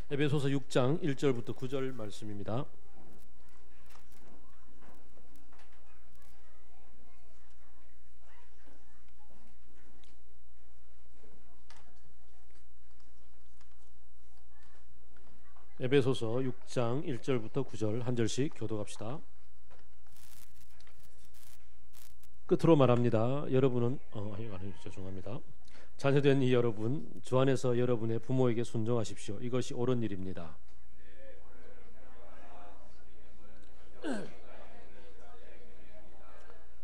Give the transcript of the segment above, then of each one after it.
에베소서 6장 1절부터 9절 말씀입니다. 에베소서 6장 1절부터 9절 한 절씩 교독합시다. 끝으로 말합니다. 여러분은 죄송합니다. 자녀된 이 여러분, 주 안에서 여러분의 부모에게 순종하십시오. 이것이 옳은 일입니다.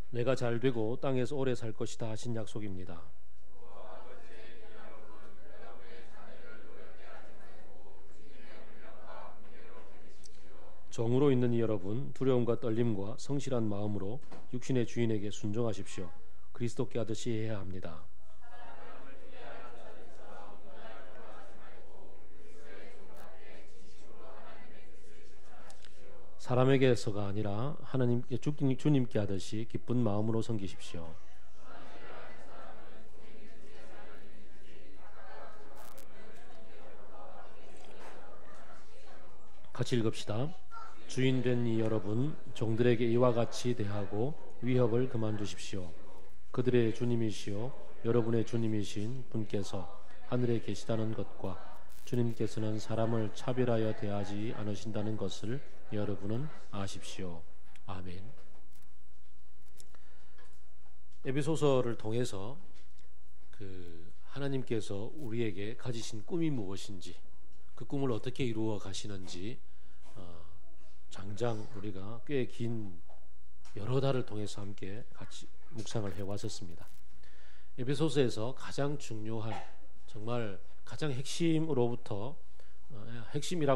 내가 잘 되고 땅에서 오래 살 것이다 하신 약속입니다. 정으로 있는 이 여러분, 두려움과 떨림과 성실한 마음으로 육신의 주인에게 순종하십시오. 그리스도께 하듯이 해야 합니다. 사람에게서가 아니라 하나님께 주님께 하듯이 기쁜 마음으로 섬기십시오. 같이 읽읍시다. 주인된 이 여러분, 종들에게 이와 같이 대하고 위협을 그만두십시오. 그들의 주님이시요 여러분의 주님이신 분께서 하늘에 계시다는 것과 주님께서는 사람을 차별하여 대하지 않으신다는 것을 여러분은 아십시오. 아멘. 에베소서를 통해서 하나님께서 우리에게 가지신 꿈이 무엇인지, 그 꿈을 어떻게 이루어 가시는지 장장 우리가 꽤 긴 여러 달을 통해서 함께 같이 묵상을 해왔었습니다. 에베소서에서 가장 중요한, 정말 가장 핵심이라고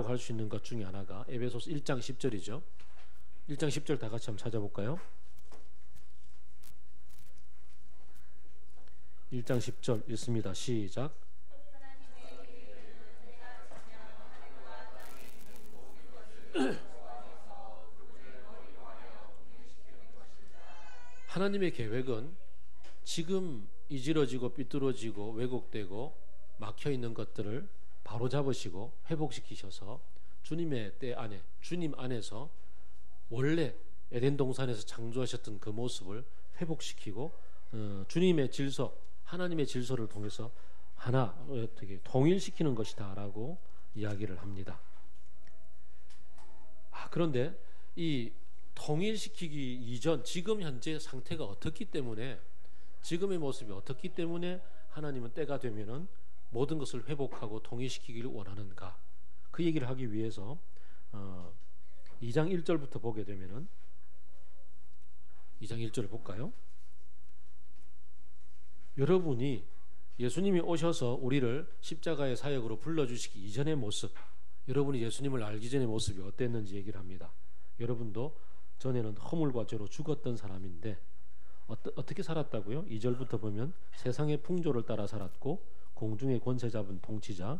할 수 있는 것 중에 하나가 에베소서 1장 10절이죠. 1장 10절 다 같이 한번 찾아볼까요? 1장 10절 읽습니다. 시작. 하나님의 계획은 지금 이지러지고 삐뚤어지고 왜곡되고 막혀있는 것들을 바로잡으시고 회복시키셔서 주님의 때 안에, 주님 안에서 원래 에덴 동산에서 창조하셨던 그 모습을 회복시키고 주님의 질서, 하나님의 질서를 통해서 하나 어떻게 통일시키는 것이다 라고 이야기를 합니다. 그런데 이 통일시키기 이전 지금 현재 상태가 어떻기 때문에, 지금의 모습이 어떻기 때문에 하나님은 때가 되면은 모든 것을 회복하고 통일시키기를 원하는가, 그 얘기를 하기 위해서 2장 1절부터 보게 되면은 2장 1절을 볼까요? 여러분이 예수님이 오셔서 우리를 십자가의 사역으로 불러주시기 이전의 모습, 여러분이 예수님을 알기 전의 모습이 어땠는지 얘기를 합니다. 여러분도 전에는 허물과 죄로 죽었던 사람인데 어떻게 살았다고요? 2절부터 보면 세상의 풍조를 따라 살았고 공중의 권세 잡은 통치자,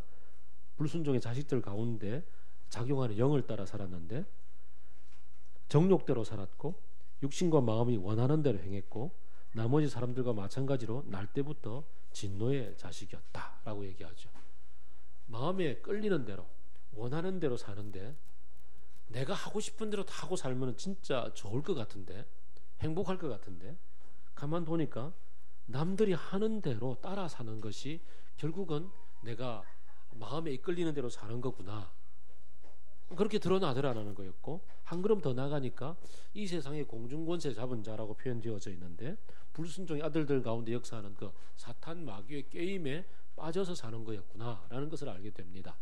불순종의 자식들 가운데 작용하는 영을 따라 살았는데 정욕대로 살았고 육신과 마음이 원하는 대로 행했고 나머지 사람들과 마찬가지로 날 때부터 진노의 자식이었다라고 얘기하죠. 마음에 끌리는 대로 원하는 대로 사는데, 내가 하고 싶은 대로 다 하고 살면 진짜 좋을 것 같은데, 행복할 것 같은데, 가만 보니까 남들이 하는 대로 따라 사는 것이 결국은 내가 마음에 이끌리는 대로 사는 거구나, 그렇게 드러나더라는 거였고, 한 걸음 더 나가니까 이 세상에 공중권세 잡은 자라고 표현되어져 있는데 불순종의 아들들 가운데 역사하는 그 사탄 마귀의 게임에 빠져서 사는 거였구나라는 것을 알게 됩니다.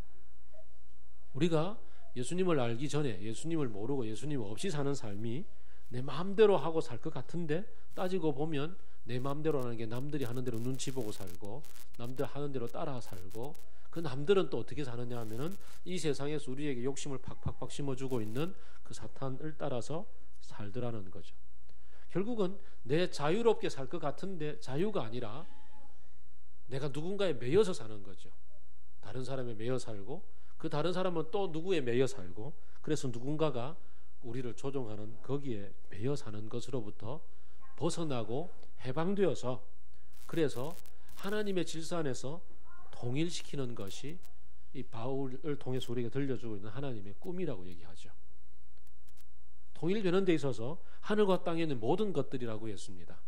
우리가 예수님을 알기 전에, 예수님을 모르고 예수님 없이 사는 삶이 내 마음대로 하고 살 것 같은데, 따지고 보면 내 마음대로 하는 게 남들이 하는 대로 눈치 보고 살고 남들 하는 대로 따라 살고, 그 남들은 또 어떻게 사느냐 하면은 이 세상에서 우리에게 욕심을 팍팍팍 심어주고 있는 그 사탄을 따라서 살더라는 거죠. 결국은 내 자유롭게 살 것 같은데 자유가 아니라 내가 누군가에 매여서 사는 거죠. 다른 사람에 매여 살고 그 다른 사람은 또 누구에 매여 살고, 그래서 누군가가 우리를 조종하는 거기에 매여 사는 것으로부터 벗어나고 해방되어서, 그래서 하나님의 질서 안에서 통일시키는 것이 이 바울을 통해서 우리에게 들려주고 있는 하나님의 꿈이라고 얘기하죠. 통일되는 데 있어서 하늘과 땅에 있는 모든 것들이라고 했습니다.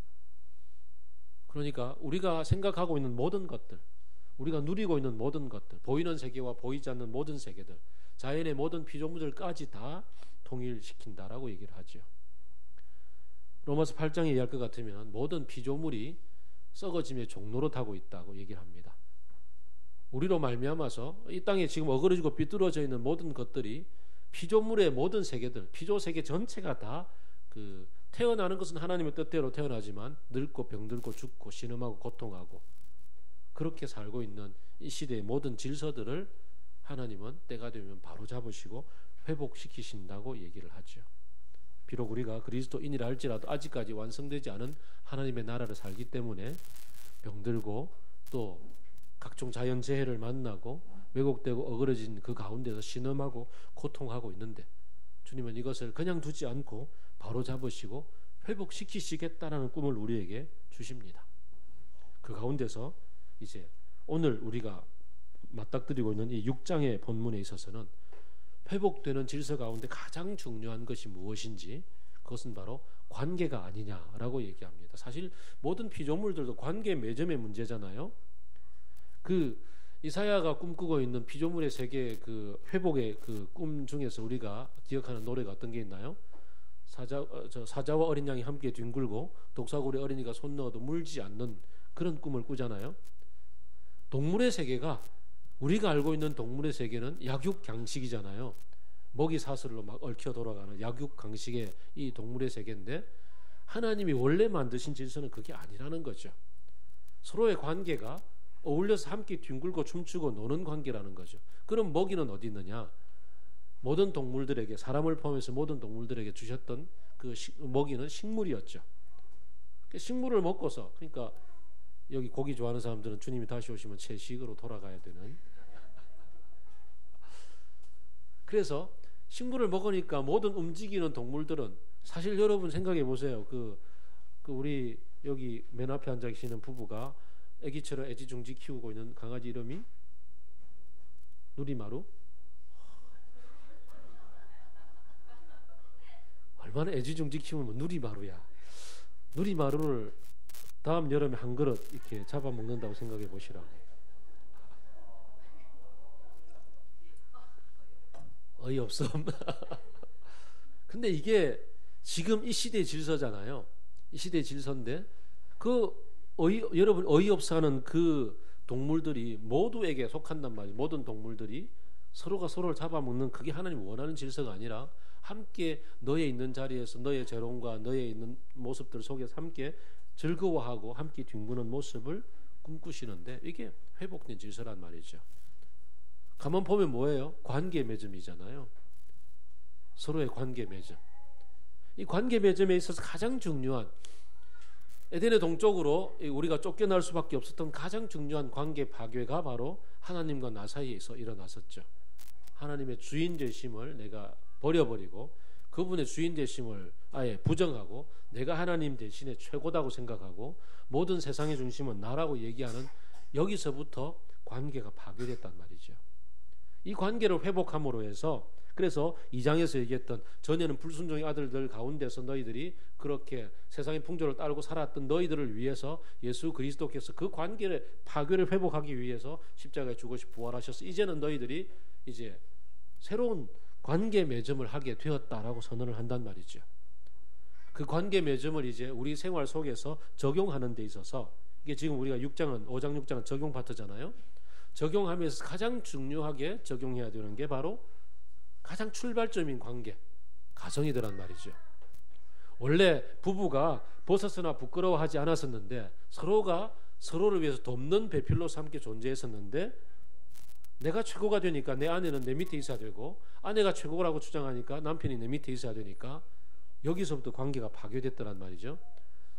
그러니까 우리가 생각하고 있는 모든 것들, 우리가 누리고 있는 모든 것들, 보이는 세계와 보이지 않는 모든 세계들, 자연의 모든 피조물들까지 다 통일시킨다라고 얘기를 하죠. 로마서 8장에 얘기할 것 같으면 모든 피조물이 썩어짐의 종로로 타고 있다고 얘기를 합니다. 우리로 말미암아서 이 땅에 지금 어그러지고 삐뚤어져 있는 모든 것들이 피조물의 모든 세계들, 피조세계 전체가 다 태어나는 것은 하나님의 뜻대로 태어나지만 늙고 병들고 죽고 신음하고 고통하고 그렇게 살고 있는 이 시대의 모든 질서들을 하나님은 때가 되면 바로잡으시고 회복시키신다고 얘기를 하죠. 비록 우리가 그리스도인이라 할지라도 아직까지 완성되지 않은 하나님의 나라를 살기 때문에 병들고 또 각종 자연재해를 만나고 왜곡되고 어그러진 그 가운데서 신음하고 고통하고 있는데 주님은 이것을 그냥 두지 않고 바로 잡으시고 회복시키시겠다라는 꿈을 우리에게 주십니다. 그 가운데서 이제 오늘 우리가 맞닥뜨리고 있는 이 6장의 본문에 있어서는 회복되는 질서 가운데 가장 중요한 것이 무엇인지 그것은 바로 관계가 아니냐라고 얘기합니다. 사실 모든 피조물들도 관계 매점의 문제잖아요. 이사야가 꿈꾸고 있는 피조물의 세계 회복의 꿈 중에서 우리가 기억하는 노래가 어떤 게 있나요? 사자와 어린 양이 함께 뒹굴고 독사고리 어린이가 손 넣어도 물지 않는 그런 꿈을 꾸잖아요. 동물의 세계가 우리가 알고 있는 동물의 세계는 약육강식이잖아요. 먹이 사슬로 막 얽혀 돌아가는 약육강식의 이 동물의 세계인데 하나님이 원래 만드신 질서는 그게 아니라는 거죠. 서로의 관계가 어울려서 함께 뒹굴고 춤추고 노는 관계라는 거죠. 그럼 먹이는 어디 있느냐? 모든 동물들에게, 사람을 포함해서 모든 동물들에게 주셨던 먹이는 식물이었죠. 식물을 먹고서, 그러니까 여기 고기 좋아하는 사람들은 주님이 다시 오시면 채식으로 돌아가야 되는. 그래서 식물을 먹으니까 모든 움직이는 동물들은 사실 여러분 생각해 보세요. 우리 여기 맨 앞에 앉아 계시는 부부가 애기처럼 애지중지 키우고 있는 강아지 이름이 누리마루? 얼마나 애지중지 키우면 누리마루야. 누리마루를 다음 여름에 한 그릇 이렇게 잡아먹는다고 생각해 보시라고. 어이없음. 근데 이게 지금 이 시대의 질서잖아요. 이 시대의 질서인데 여러분 어이없어하는 그 동물들이 모두에게 속한단 말이에요. 모든 동물들이 서로가 서로를 잡아먹는 그게 하나님 원하는 질서가 아니라 함께 너의 있는 자리에서 너의 재롱과 너의 있는 모습들 속에서 함께 즐거워하고 함께 뒹구는 모습을 꿈꾸시는데 이게 회복된 질서란 말이죠. 가만 보면 뭐예요? 관계 맺음이잖아요. 서로의 관계 맺음. 이 관계 맺음에 있어서 가장 중요한 에덴의 동쪽으로 우리가 쫓겨날 수밖에 없었던 가장 중요한 관계 파괴가 바로 하나님과 나 사이에서 일어났었죠. 하나님의 주인 되심을 내가 버려버리고 그분의 주인 되심을 아예 부정하고 내가 하나님 대신에 최고다고 생각하고 모든 세상의 중심은 나라고 얘기하는 여기서부터 관계가 파괴됐단 말이죠. 이 관계를 회복함으로 해서 그래서 2장에서 얘기했던 전에는 불순종의 아들들 가운데서 너희들이 그렇게 세상의 풍조를 따르고 살았던 너희들을 위해서 예수 그리스도께서 그 관계를 파괴를 회복하기 위해서 십자가에 죽으시 부활하셔서 이제는 너희들이 이제 새로운 관계 맺음을 하게 되었다라고 선언을 한단 말이죠. 그 관계 맺음을 이제 우리 생활 속에서 적용하는 데 있어서 이게 지금 우리가 5장 6장은 적용 파트잖아요. 적용하면서 가장 중요하게 적용해야 되는 게 바로 가장 출발점인 관계, 가정이더란 말이죠. 원래 부부가 벗어서나 부끄러워하지 않았었는데 서로가 서로를 위해서 돕는 배필로서 함께 존재했었는데 내가 최고가 되니까 내 아내는 내 밑에 있어야 되고 아내가 최고라고 주장하니까 남편이 내 밑에 있어야 되니까 여기서부터 관계가 파괴됐더란 말이죠.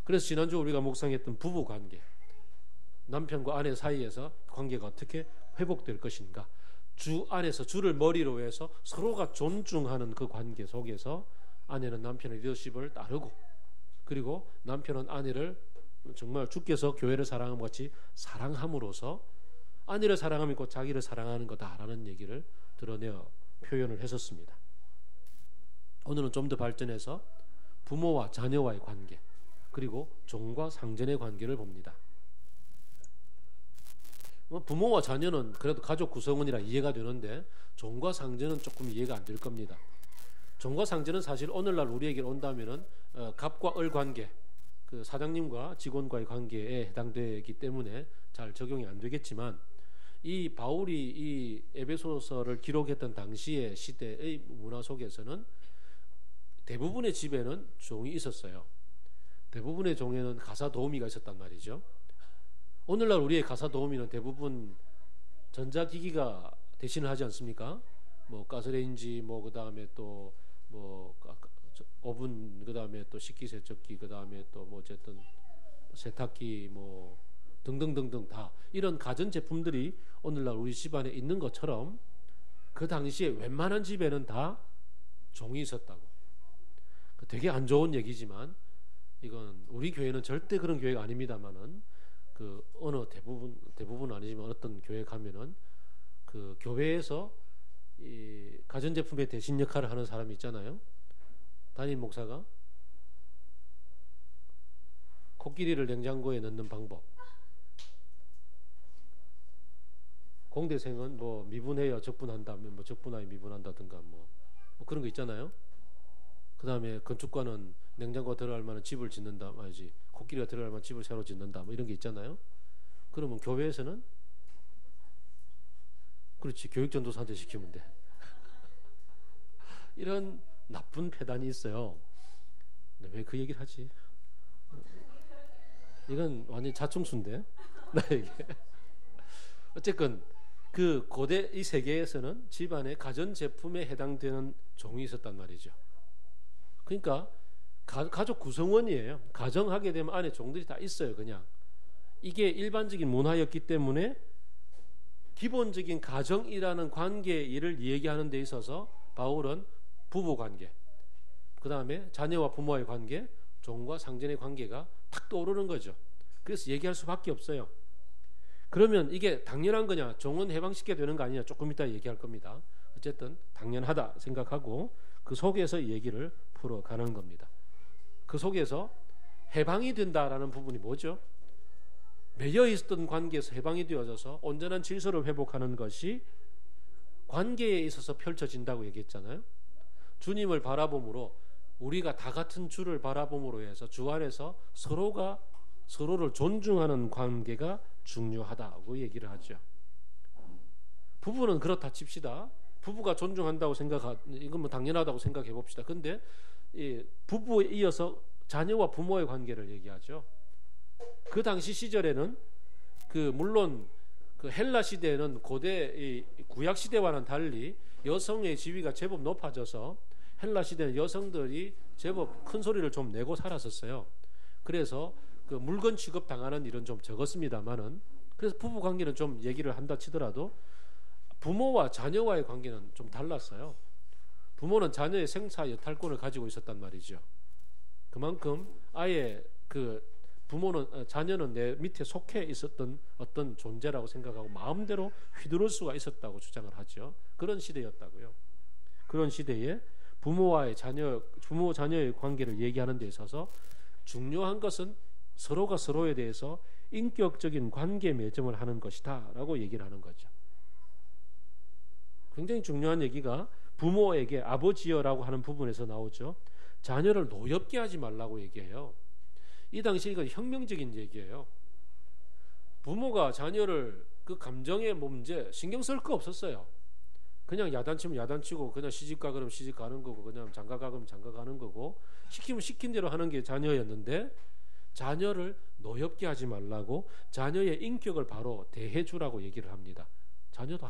그래서 지난주 우리가 묵상했던 부부 관계, 남편과 아내 사이에서 관계가 어떻게 회복될 것인가, 주 안에서 주를 머리로 해서 서로가 존중하는 그 관계 속에서 아내는 남편의 리더십을 따르고 그리고 남편은 아내를 정말 주께서 교회를 사랑함 같이 사랑함으로써 아내를 사랑하면 곧 자기를 사랑하는 거다라는 얘기를 드러내어 표현을 했었습니다. 오늘은 좀 더 발전해서 부모와 자녀와의 관계, 그리고 종과 상전의 관계를 봅니다. 부모와 자녀는 그래도 가족 구성원이라 이해가 되는데 종과 상전은 조금 이해가 안 될 겁니다. 종과 상전은 사실 오늘날 우리에게 온다면은 갑과 을 관계, 그 사장님과 직원과의 관계에 해당되기 때문에 잘 적용이 안 되겠지만, 이 바울이 이 에베소서를 기록했던 당시의 시대의 문화 속에서는 대부분의 집에는 종이 있었어요. 대부분의 종에는 가사 도우미가 있었단 말이죠. 오늘날 우리의 가사 도우미는 대부분 전자기기가 대신을 하지 않습니까? 뭐 가스레인지, 뭐 그 다음에 또 뭐 오븐, 그 다음에 또 식기세척기, 그 다음에 또 뭐 어쨌든 세탁기, 뭐 등등등등 다 이런 가전 제품들이 오늘날 우리 집안에 있는 것처럼 그 당시에 웬만한 집에는 다 종이 있었다고. 되게 안 좋은 얘기지만 이건 우리 교회는 절대 그런 교회가 아닙니다만은 그 어느 대부분 아니지만 어떤 교회 가면은 그 교회에서 이 가전제품의 대신 역할을 하는 사람이 있잖아요. 담임 목사가 코끼리를 냉장고에 넣는 방법, 공대생은 뭐 미분해야 적분한다면 뭐 적분하여 미분한다든가 뭐 그런 거 있잖아요. 그 다음에 건축가는 냉장고가 들어갈 만한 집을 짓는다, 아니지 코끼리가 들어갈 만한 집을 새로 짓는다, 뭐 이런 게 있잖아요. 그러면 교회에서는 그렇지, 교육전도사한테 시키면 돼. 이런 나쁜 폐단이 있어요. 왜 그 얘기를 하지? 이건 완전 자충수인데 나에게. 어쨌건 그 고대 이 세계에서는 집안에 가전제품에 해당되는 종이 있었단 말이죠. 그러니까 가족 구성원이에요. 가정하게 되면 안에 종들이 다 있어요. 그냥 이게 일반적인 문화였기 때문에 기본적인 가정이라는 관계를 얘기하는 데 있어서 바울은 부부관계, 그 다음에 자녀와 부모의 관계, 종과 상전의 관계가 탁 떠오르는 거죠. 그래서 얘기할 수밖에 없어요. 그러면 이게 당연한 거냐, 종은 해방시켜야 되는 거 아니냐, 조금 이따 얘기할 겁니다. 어쨌든 당연하다 생각하고 그 속에서 얘기를 풀어가는 겁니다. 그 속에서 해방이 된다라는 부분이 뭐죠? 매여 있었던 관계에서 해방이 되어져서 온전한 질서를 회복하는 것이 관계에 있어서 펼쳐진다고 얘기했잖아요. 주님을 바라봄으로, 우리가 다 같은 주를 바라봄으로 해서 주 안에서 서로가 서로를 존중하는 관계가 중요하다고 얘기를 하죠. 부부는 그렇다 칩시다. 부부가 존중한다고 이건 뭐 당연하다고 생각해 봅시다. 근데 이 부부에 이어서 자녀와 부모의 관계를 얘기하죠. 그 당시 시절에는 물론 그 헬라 시대에는 고대 구약 시대와는 달리 여성의 지위가 제법 높아져서 헬라 시대는 여성들이 제법 큰 소리를 좀 내고 살았었어요. 그래서 그 물건 취급 당하는 일은 좀 적었습니다만은, 그래서 부부 관계는 좀 얘기를 한다 치더라도 부모와 자녀와의 관계는 좀 달랐어요. 부모는 자녀의 생사 여탈권을 가지고 있었단 말이죠. 그만큼 아예 자녀는 내 밑에 속해 있었던 어떤 존재라고 생각하고 마음대로 휘두를 수가 있었다고 주장을 하죠. 그런 시대였다고요. 그런 시대에 부모 자녀의 관계를 얘기하는 데 있어서 중요한 것은 서로가 서로에 대해서 인격적인 관계 맺음을 하는 것이다 라고 얘기를 하는 거죠. 굉장히 중요한 얘기가 부모에게 아버지여라고 하는 부분에서 나오죠. 자녀를 노엽게 하지 말라고 얘기해요. 이 당시 이건 혁명적인 얘기예요. 부모가 자녀를 그 감정의 문제 신경 쓸 거 없었어요. 그냥 야단치면 야단치고, 그냥 시집가 그러면 시집 가는 거고, 그냥 장가가 그러면 장가 가는 거고, 시키면 시킨 대로 하는 게 자녀였는데, 자녀를 노엽게 하지 말라고 자녀의 인격을 바로 대해주라고 얘기를 합니다. 자녀도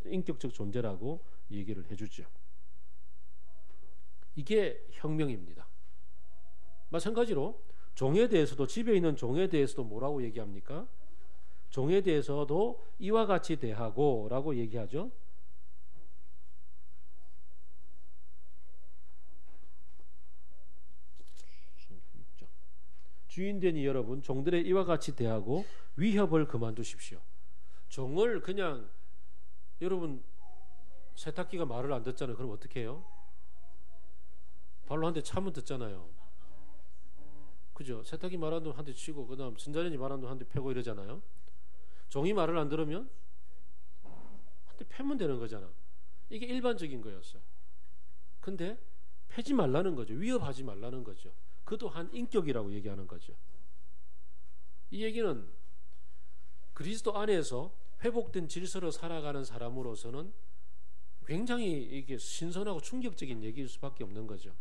인격적 존재라고 얘기를 해주죠. 이게 혁명입니다. 마찬가지로 종에 대해서도, 집에 있는 종에 대해서도 뭐라고 얘기합니까? 종에 대해서도 이와 같이 대하고 라고 얘기하죠. 주인되니 여러분, 종들의 이와 같이 대하고 위협을 그만두십시오. 종을 그냥, 여러분 세탁기가 말을 안 듣잖아요. 그럼 어떻게 해요? 발로 한 대 차면 듣잖아요. 그죠? 세탁기 말하는 놈 한 대 치고, 그 다음 전자레인지 말하는 놈 한 대 패고 이러잖아요. 종이 말을 안 들으면 한 대 패면 되는 거잖아. 이게 일반적인 거였어요. 근데 패지 말라는 거죠. 위협하지 말라는 거죠. 그 또한 인격이라고 얘기하는 거죠. 이 얘기는 그리스도 안에서 회복된 질서로 살아가는 사람으로서는 굉장히 이게 신선하고 충격적인 얘기일 수밖에 없는 거죠.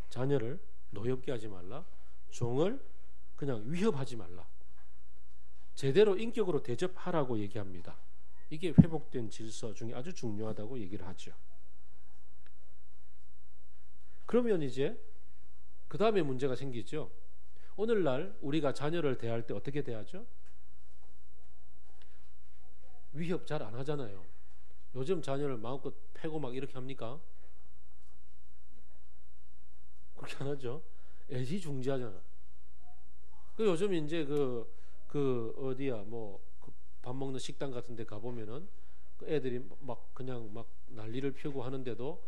자녀를 노엽게 하지 말라. 종을 그냥 위협하지 말라. 제대로 인격으로 대접하라고 얘기합니다. 이게 회복된 질서 중에 아주 중요하다고 얘기를 하죠. 그러면 이제 그 다음에 문제가 생기죠. 오늘날 우리가 자녀를 대할 때 어떻게 대하죠? 위협 잘 안 하잖아요. 요즘 자녀를 마음껏 패고 막 이렇게 합니까? 그렇게 안 하죠. 애지중지하잖아. 그 요즘 이제 어디야 밥 먹는 식당 같은 데 가보면은 그 애들이 막 그냥 막 난리를 피우고 하는데도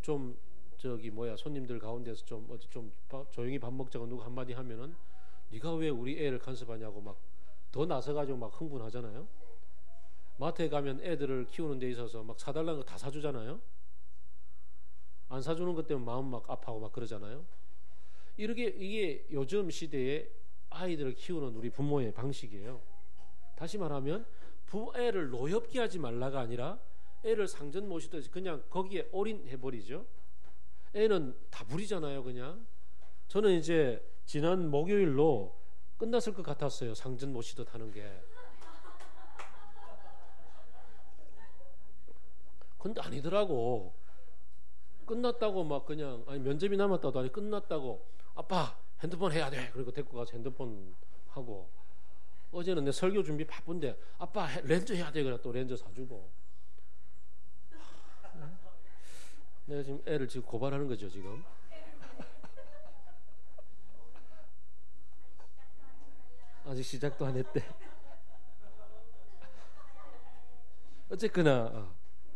좀 손님들 가운데서 좀 조용히 밥 먹자고 누구 한마디 하면은 네가 왜 우리 애를 간섭하냐고 막 더 나서가지고 막 흥분하잖아요. 마트에 가면 애들을 키우는 데 있어서 막 사달라는 거 다 사주잖아요. 안 사주는 것 때문에 마음 막 아파하고 막 그러잖아요. 이게 요즘 시대에 아이들을 키우는 우리 부모의 방식이에요. 다시 말하면 애를 노엽게 하지 말라가 아니라 애를 상전 모시듯이 그냥 거기에 올인해버리죠. 애는 다 부리잖아요. 그냥 저는 이제 지난 목요일로 끝났을 것 같았어요. 상전 모시듯 하는 게. 근데 아니더라고. 끝났다고 막 그냥 면접이 남았다도 아니 끝났다고 아빠 핸드폰 해야 돼. 그리고 데리고 가서 핸드폰 하고, 어제는 내 설교 준비 바쁜데 아빠 렌즈 해야 돼. 그래 또 렌즈 사주고. 내가 지금 애를 지금 고발하는 거죠 지금. 아직 시작도 안 했대. 어쨌거나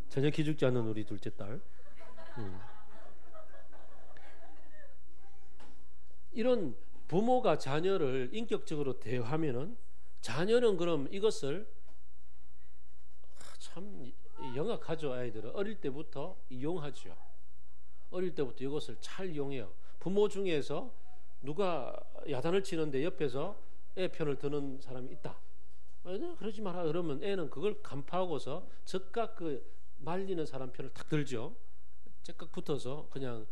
전혀 기죽지 않는 우리 둘째 딸. 이런 부모가 자녀를 인격적으로 대하면은 자녀는 그럼 이것을 참 영악하죠. 아이들은 어릴 때부터 이용하죠. 어릴 때부터 이것을 잘 이용해요. 부모 중에서 누가 야단을 치는데 옆에서 애 편을 드는 사람이 있다. 그러지 마라 그러면 애는 그걸 간파하고서 즉각 말리는 사람 편을 탁 들죠. 즉각 붙어서 그냥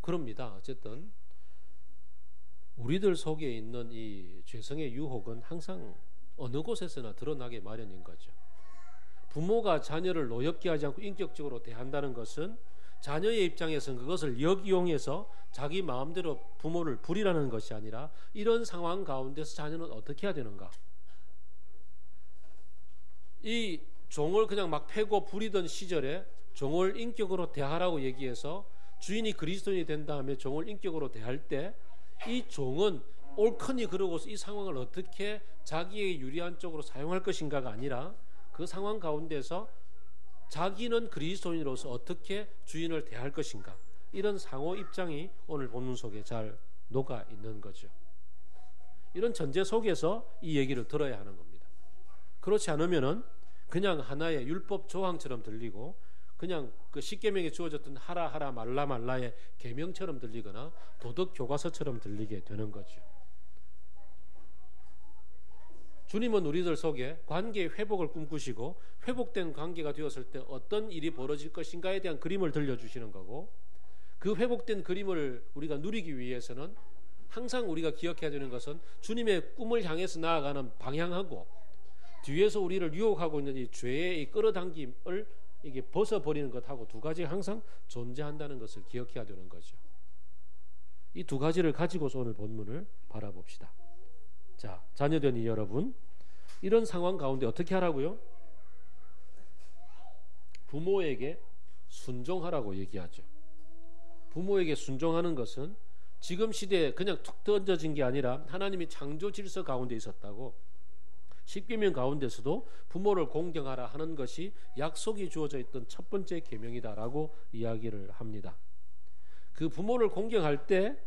그럽니다. 어쨌든 우리들 속에 있는 이 죄성의 유혹은 항상 어느 곳에서나 드러나게 마련인 거죠. 부모가 자녀를 노엽게 하지 않고 인격적으로 대한다는 것은 자녀의 입장에서는 그것을 역이용해서 자기 마음대로 부모를 부리라는 것이 아니라, 이런 상황 가운데서 자녀는 어떻게 해야 되는가? 이 종을 그냥 막 패고 부리던 시절에 종을 인격으로 대하라고 얘기해서 주인이 그리스도인이 된 다음에 종을 인격으로 대할 때 이 종은 옳거니 그러고서 이 상황을 어떻게 자기에게 유리한 쪽으로 사용할 것인가가 아니라, 그 상황 가운데서 자기는 그리스도인으로서 어떻게 주인을 대할 것인가, 이런 상호 입장이 오늘 본문 속에 잘 녹아 있는 거죠. 이런 전제 속에서 이 얘기를 들어야 하는 겁니다. 그렇지 않으면은 그냥 하나의 율법 조항처럼 들리고, 그냥 그 십계명에 주어졌던 하라 하라 말라 말라의 계명처럼 들리거나 도덕 교과서처럼 들리게 되는 거죠. 주님은 우리들 속에 관계의 회복을 꿈꾸시고, 회복된 관계가 되었을 때 어떤 일이 벌어질 것인가에 대한 그림을 들려주시는 거고, 그 회복된 그림을 우리가 누리기 위해서는 항상 우리가 기억해야 되는 것은 주님의 꿈을 향해서 나아가는 방향하고, 뒤에서 우리를 유혹하고 있는 이 죄의 이 끌어당김을 이게 벗어버리는 것하고 두 가지가 항상 존재한다는 것을 기억해야 되는 거죠. 이 두 가지를 가지고서 오늘 본문을 바라봅시다. 자, 자녀된 이 여러분, 이런 상황 가운데 어떻게 하라고요? 부모에게 순종하라고 얘기하죠. 부모에게 순종하는 것은 지금 시대에 그냥 툭 던져진 게 아니라 하나님이 창조 질서 가운데 있었다고, 십계명 가운데서도 부모를 공경하라 하는 것이 약속이 주어져 있던 첫 번째 계명이다라고 이야기를 합니다. 그 부모를 공경할 때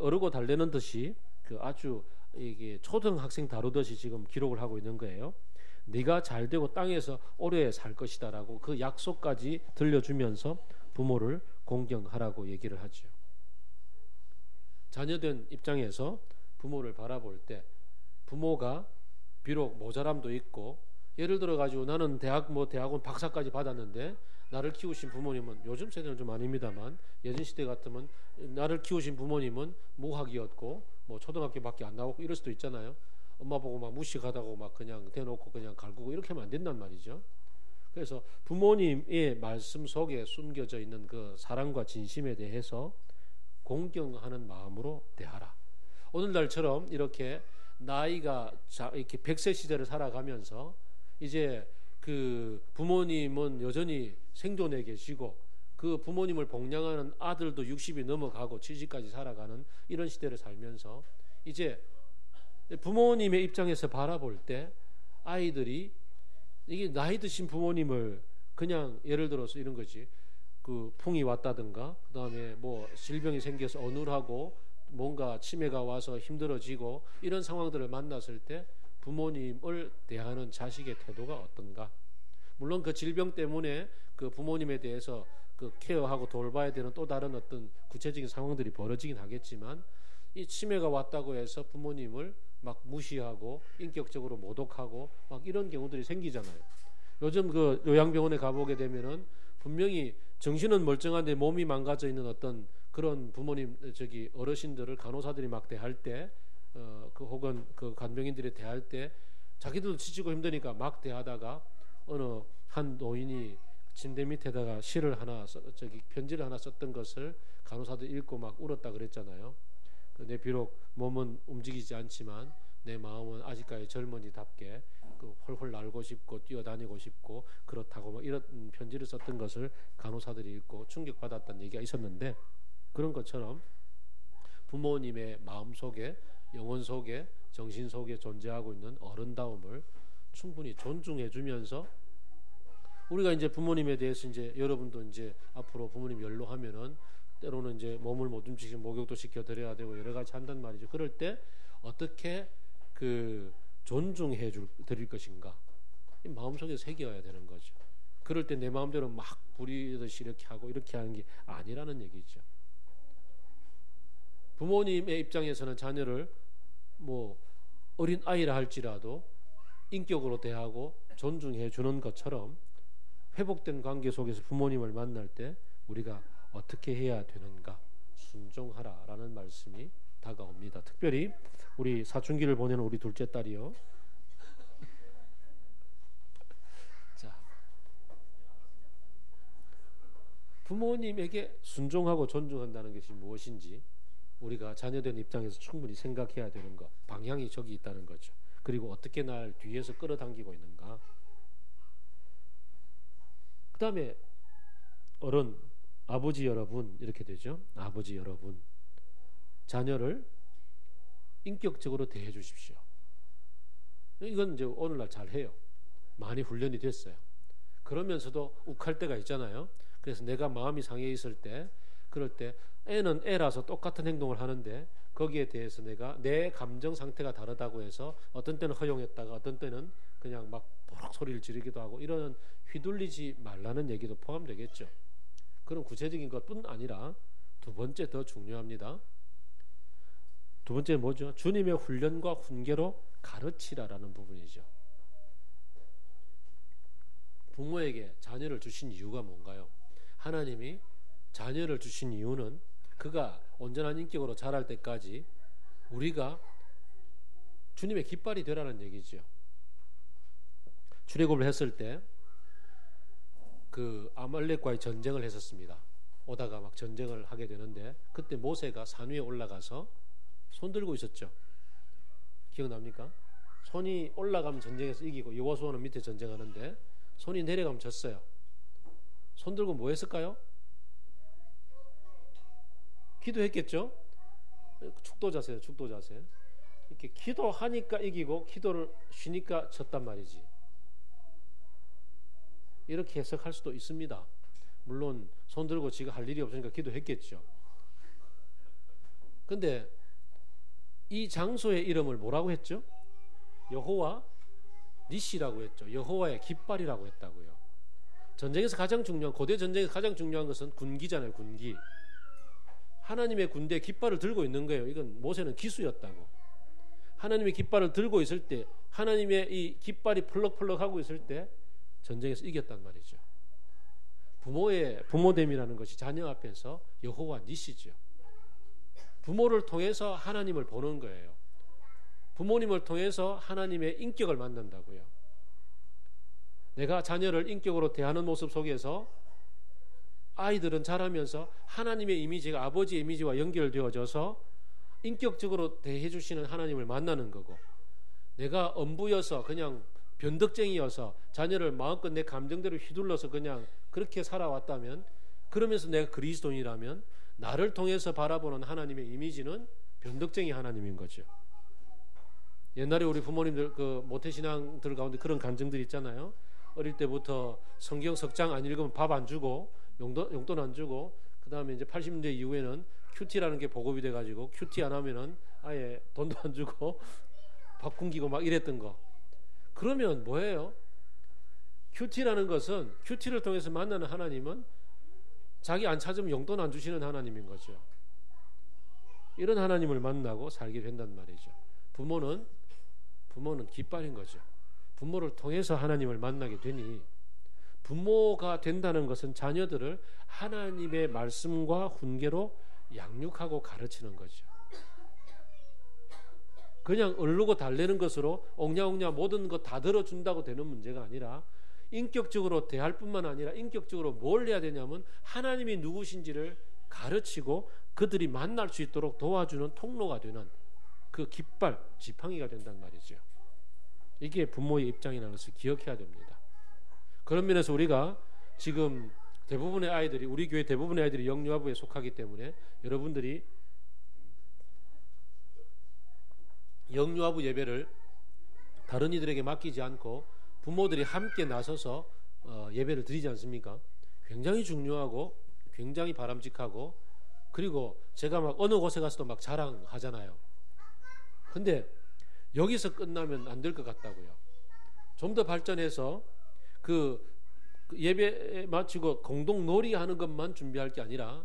어르고 달래는 듯이 그 아주 이게 초등학생 다루듯이 지금 기록을 하고 있는 거예요. 네가 잘 되고 땅에서 오래 살 것이다라고 그 약속까지 들려주면서 부모를 공경하라고 얘기를 하죠. 자녀된 입장에서 부모를 바라볼 때 부모가 비록 모자람도 있고 예를 들어 가지고 나는 대학원 박사까지 받았는데 나를 키우신 부모님은 요즘 세대는 좀 아닙니다만 예전 시대 같으면 나를 키우신 부모님은 무학이었고 뭐 초등학교밖에 안 나오고 이럴 수도 있잖아요. 엄마 보고 막 무식하다고 막 그냥 대놓고 그냥 갈구고 이렇게 하면 안 된단 말이죠. 그래서 부모님의 말씀 속에 숨겨져 있는 그 사랑과 진심에 대해서 공경하는 마음으로 대하라. 오늘날처럼 이렇게 나이가 이렇게 100세 시대를 살아가면서 이제 그 부모님은 여전히 생존해 계시고 그 부모님을 복양하는 아들도 60이 넘어가고 70까지 살아가는 이런 시대를 살면서 이제 부모님의 입장에서 바라볼 때 아이들이 이게 나이 드신 부모님을 그냥 예를 들어서 이런 거지. 그 풍이 왔다든가 그다음에 뭐 질병이 생겨서 어눌하고 뭔가 치매가 와서 힘들어지고 이런 상황들을 만났을 때 부모님을 대하는 자식의 태도가 어떤가? 물론 그 질병 때문에 그 부모님에 대해서 그 케어하고 돌봐야 되는 또 다른 어떤 구체적인 상황들이 벌어지긴 하겠지만 이 치매가 왔다고 해서 부모님을 막 무시하고 인격적으로 모독하고 막 이런 경우들이 생기잖아요. 요즘 그 요양병원에 가보게 되면은 분명히 정신은 멀쩡한데 몸이 망가져 있는 어떤 그런 부모님 어르신들을 간호사들이 막 대할 때 그 혹은 그 간병인들이 대할 때 자기들도 지치고 힘드니까 막 대하다가 어느 한 노인이 침대 밑에다가 시를 하나 편지를 하나 썼던 것을 간호사들 읽고 막 울었다 그랬잖아요. 내 비록 몸은 움직이지 않지만 내 마음은 아직까지 젊은이답게 그 홀홀 날고 싶고 뛰어다니고 싶고 그렇다고 뭐 이런 편지를 썼던 것을 간호사들이 읽고 충격받았다는 얘기가 있었는데 그런 것처럼 부모님의 마음 속에 영혼 속에 정신 속에 존재하고 있는 어른다움을 충분히 존중해 주면서 우리가 이제 부모님에 대해서 이제 여러분도 이제 앞으로 부모님 연로하면은 때로는 이제 몸을 못 움직이고 목욕도 시켜 드려야 되고 여러 가지 한단 말이죠. 그럴 때 어떻게 그 존중해 드릴 것인가 마음속에 새겨야 되는 거죠. 그럴 때 내 마음대로 막 부리듯이 이렇게 하고 이렇게 하는 게 아니라는 얘기죠. 부모님의 입장에서는 자녀를 뭐 어린 아이라 할지라도 인격으로 대하고 존중해 주는 것처럼 회복된 관계 속에서 부모님을 만날 때 우리가 어떻게 해야 되는가 순종하라라는 말씀이 다가옵니다. 특별히 우리 사춘기를 보내는 우리 둘째 딸이요. 자, 부모님에게 순종하고 존중한다는 것이 무엇인지 우리가 자녀된 입장에서 충분히 생각해야 되는 것, 방향이 저기 있다는 거죠. 그리고 어떻게 날 뒤에서 끌어당기고 있는가. 그 다음에 어른, 아버지 여러분 이렇게 되죠. 아버지 여러분, 자녀를 인격적으로 대해 주십시오. 이건 이제 오늘날 잘해요. 많이 훈련이 됐어요. 그러면서도 욱할 때가 있잖아요. 그래서 내가 마음이 상해 있을 때 그럴 때 애는 애라서 똑같은 행동을 하는데 거기에 대해서 내가 내 감정 상태가 다르다고 해서 어떤 때는 허용했다가 어떤 때는 그냥 막 보록 소리를 지르기도 하고 이런 휘둘리지 말라는 얘기도 포함되겠죠. 그런 구체적인 것뿐 아니라 두 번째 더 중요합니다. 두 번째 뭐죠? 주님의 훈련과 훈계로 가르치라라는 부분이죠. 부모에게 자녀를 주신 이유가 뭔가요? 하나님이 자녀를 주신 이유는 그가 온전한 인격으로 자랄 때까지 우리가 주님의 깃발이 되라는 얘기죠. 출애굽을 했을 때 그 아말렉과의 전쟁을 했었습니다. 오다가 막 전쟁을 하게 되는데 그때 모세가 산 위에 올라가서 손 들고 있었죠. 기억납니까? 손이 올라가면 전쟁에서 이기고 여호수아는 밑에 전쟁하는데 손이 내려가면 졌어요. 손 들고 뭐 했을까요? 기도했겠죠. 축도 자세요. 축도 자세. 이렇게 기도하니까 이기고 기도를 쉬니까 졌단 말이지. 이렇게 해석할 수도 있습니다. 물론 손 들고 지가 할 일이 없으니까 기도했겠죠. 근데 이 장소의 이름을 뭐라고 했죠? 여호와 니시라고 했죠. 여호와의 깃발이라고 했다고요. 전쟁에서 가장 중요한, 고대 전쟁에서 가장 중요한 것은 군기잖아요. 군기. 하나님의 군대에 깃발을 들고 있는 거예요. 이건 모세는 기수였다고. 하나님의 깃발을 들고 있을 때, 하나님의 이 깃발이 펄럭펄럭 하고 있을 때 전쟁에서 이겼단 말이죠. 부모됨이라는 것이 자녀 앞에서 여호와 니시죠. 부모를 통해서 하나님을 보는 거예요. 부모님을 통해서 하나님의 인격을 만난다고요. 내가 자녀를 인격으로 대하는 모습 속에서 아이들은 자라면서 하나님의 이미지가 아버지의 이미지와 연결되어져서 인격적으로 대해 주시는 하나님을 만나는 거고, 내가 엄부여서 그냥 변덕쟁이여서 자녀를 마음껏 내 감정대로 휘둘러서 그냥 그렇게 살아왔다면, 그러면서 내가 그리스도인이라면 나를 통해서 바라보는 하나님의 이미지는 변덕쟁이 하나님인 거죠. 옛날에 우리 부모님들 그 모태신앙들 가운데 그런 간증들이 있잖아요. 어릴 때부터 성경 석장 안 읽으면 밥 안 주고 용돈 안 주고, 그 다음에 이제 80년대 이후에는 큐티라는 게 보급이 돼가지고 큐티 안 하면은 아예 돈도 안 주고 밥 굶기고 막 이랬던 거. 그러면 뭐예요? 큐티라는 것은, 큐티를 통해서 만나는 하나님은 자기 안 찾으면 용돈 안 주시는 하나님인 거죠. 이런 하나님을 만나고 살게 된단 말이죠. 부모는 깃발인 거죠. 부모를 통해서 하나님을 만나게 되니, 부모가 된다는 것은 자녀들을 하나님의 말씀과 훈계로 양육하고 가르치는 거죠. 그냥 얼르고 달래는 것으로 옹냐옹냐 모든 것 다 들어준다고 되는 문제가 아니라, 인격적으로 대할 뿐만 아니라 인격적으로 뭘 해야 되냐면 하나님이 누구신지를 가르치고 그들이 만날 수 있도록 도와주는 통로가 되는 그 깃발, 지팡이가 된단 말이죠. 이게 부모의 입장이라는 것을 기억해야 됩니다. 그런 면에서 우리가 지금 대부분의 아이들이, 우리 교회 대부분의 아이들이 영유아부에 속하기 때문에 여러분들이 영유아부 예배를 다른 이들에게 맡기지 않고 부모들이 함께 나서서 예배를 드리지 않습니까? 굉장히 중요하고 굉장히 바람직하고, 그리고 제가 막 어느 곳에 가서도 막 자랑하잖아요. 근데 여기서 끝나면 안 될 것 같다고요. 좀 더 발전해서 그 예배 마치고 공동 놀이하는 것만 준비할 게 아니라